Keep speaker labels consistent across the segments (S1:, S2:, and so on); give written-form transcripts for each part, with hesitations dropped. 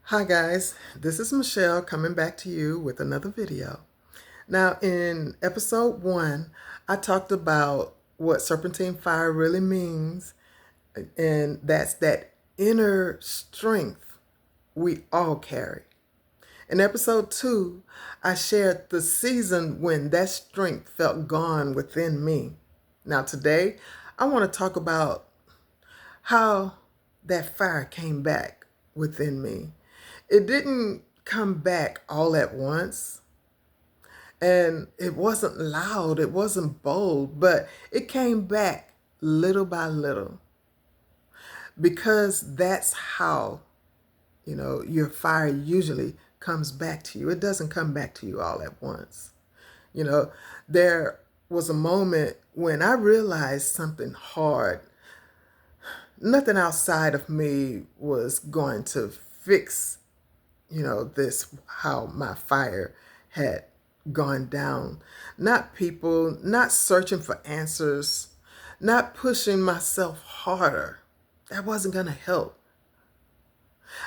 S1: Hi guys, this is Michelle coming back to you with another video. Now in episode 1, I talked about what serpentine fire really means, and that's that inner strength we all carry. In episode 2, I shared the season when that strength felt gone within me. Now today, I want to talk about how that fire came back within me. It didn't come back all at once, and it wasn't loud, it wasn't bold, but it came back little by little, because that's how, your fire usually comes back to you. It doesn't come back to you all at once. You know, there was a moment when I realized something hard. Nothing outside of me was going to fix, this, how my fire had gone down. Not people, not searching for answers, not pushing myself harder. That wasn't going to help.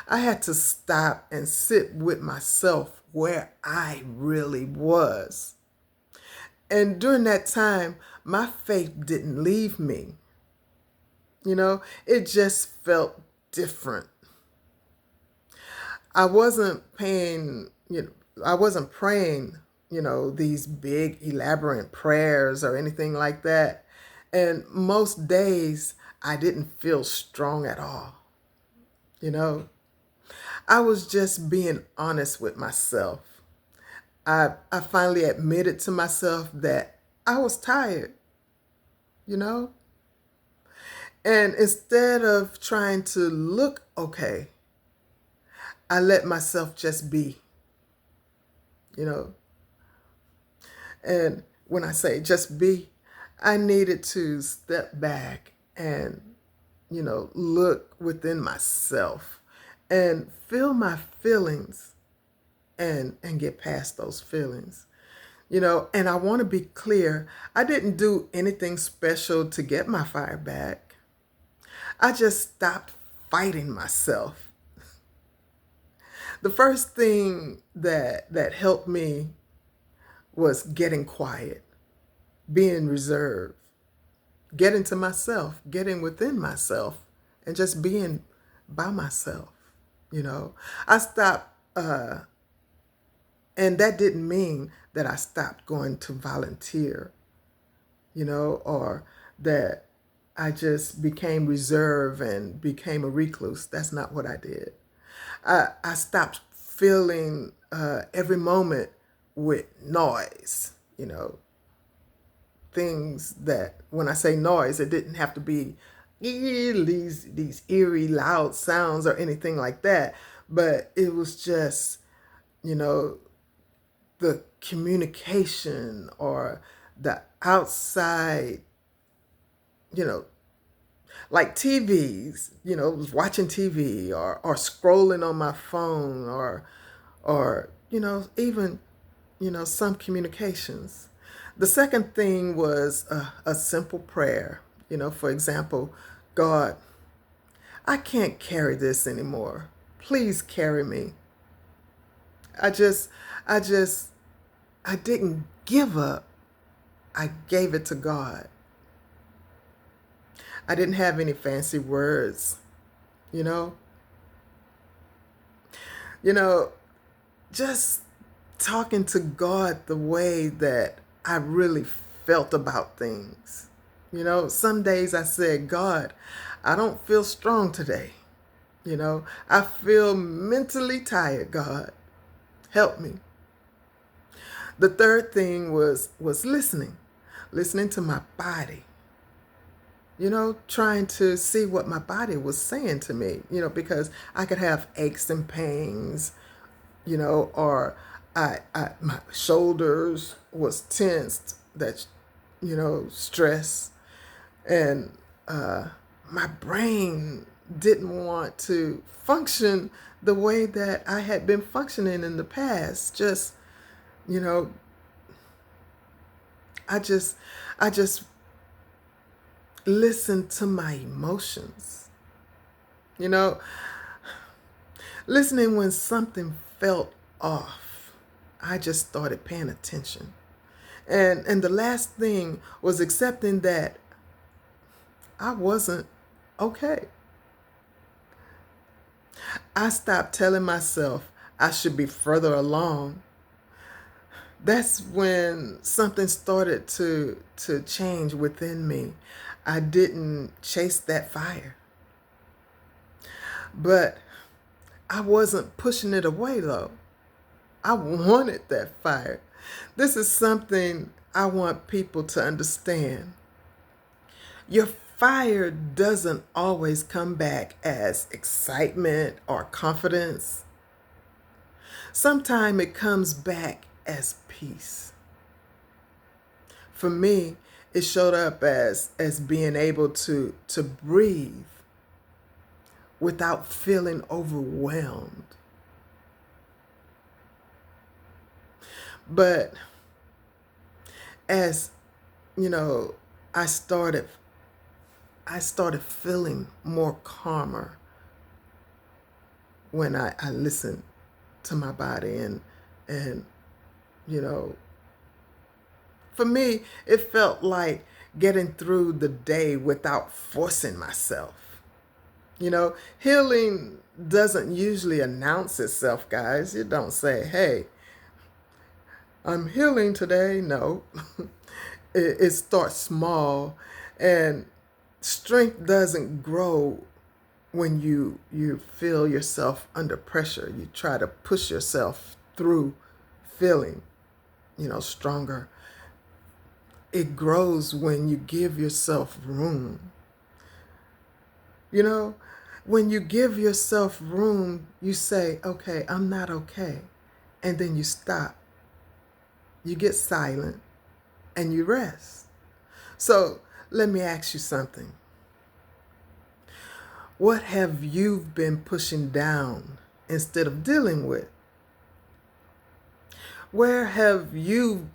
S1: I had to stop and sit with myself where I really was. And during that time, my faith didn't leave me. It just felt different. I wasn't paying, I wasn't praying, these big elaborate prayers or anything like that. And most days I didn't feel strong at all. You know, I was just being honest with myself. I finally admitted to myself that I was tired, you know? And instead of trying to look okay, I let myself just be, you know? And when I say just be, I needed to step back and, look within myself and feel my feelings and get past those feelings. And I want to be clear, I didn't do anything special to get my fire back. I just stopped fighting myself. The first thing that helped me was getting quiet, being reserved, getting to myself, getting within myself, and just being by myself. I stopped, and that didn't mean that I stopped going to volunteer, or that I just became reserved and became a recluse. That's not what I did. I stopped filling every moment with noise, things that, when I say noise, it didn't have to be these eerie loud sounds or anything like that, but it was just, the communication or the outside, you know like TVs, watching TV or scrolling on my phone or even some communications. The second thing was a simple prayer. For example, God, I can't carry this anymore. Please carry me. I just, I just, I didn't give up. I gave it to God. I didn't have any fancy words, you know. You know, just talking to God the way that I really felt about things. Some days I said, God, I don't feel strong today. I feel mentally tired, God. Help me. The third thing was listening to my body. Trying to see what my body was saying to me, because I could have aches and pains, or my shoulders was tensed, that, stress, and my brain didn't want to function the way that I had been functioning in the past. Just, you know, I just, I just listened to my emotions. You know, Listening when something felt off. I just started paying attention. And the last thing was accepting that I wasn't okay. I stopped telling myself I should be further along. That's when something started to change within me. I didn't chase that fire, but I wasn't pushing it away though. I wanted that fire. This is something I want people to understand. Your fire doesn't always come back as excitement or confidence. Sometimes it comes back as peace. For me, it showed up as being able to breathe without feeling overwhelmed. But as you know, I started feeling more calmer when I listened to my body and you know, for me, it felt like getting through the day without forcing myself. Healing doesn't usually announce itself, guys. It don't say, hey, I'm healing today. No, it starts small, and strength doesn't grow when you feel yourself under pressure. You try to push yourself through feeling, stronger. It grows when you give yourself room. When you give yourself room, you say, okay, I'm not okay. And then you stop. You get silent and you rest. So let me ask you something. What have you been pushing down instead of dealing with? Where have you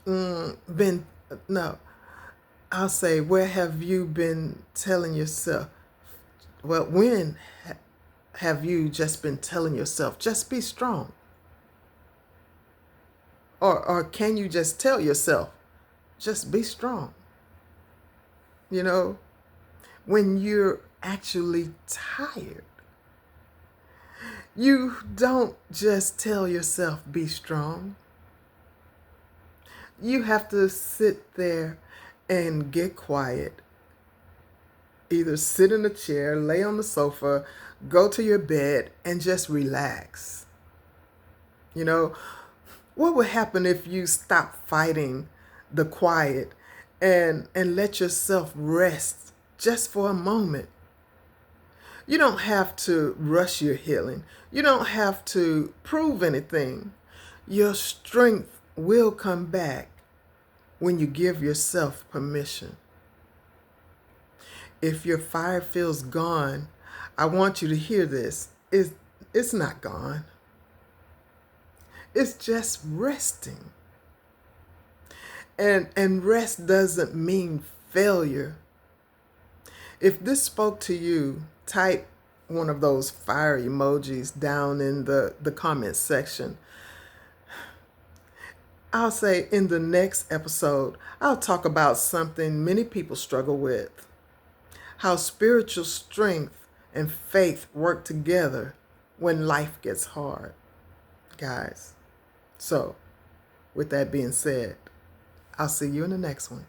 S1: been, no, I'll say, where have you been telling yourself, well, when have you just been telling yourself, just be strong? Or can you just tell yourself, just be strong? When you're actually tired, you don't just tell yourself, be strong. You have to sit there and get quiet. Either sit in a chair, lay on the sofa, go to your bed, and just relax. What would happen if you stop fighting the quiet and let yourself rest just for a moment? You don't have to rush your healing. You don't have to prove anything. Your strength will come back when you give yourself permission. If your fire feels gone, I want you to hear this. It's not gone. It's just resting. And rest doesn't mean failure. If this spoke to you, type one of those fire emojis down in the comment section. I'll say in the next episode, I'll talk about something many people struggle with. How spiritual strength and faith work together when life gets hard, guys. So, with that being said, I'll see you in the next one.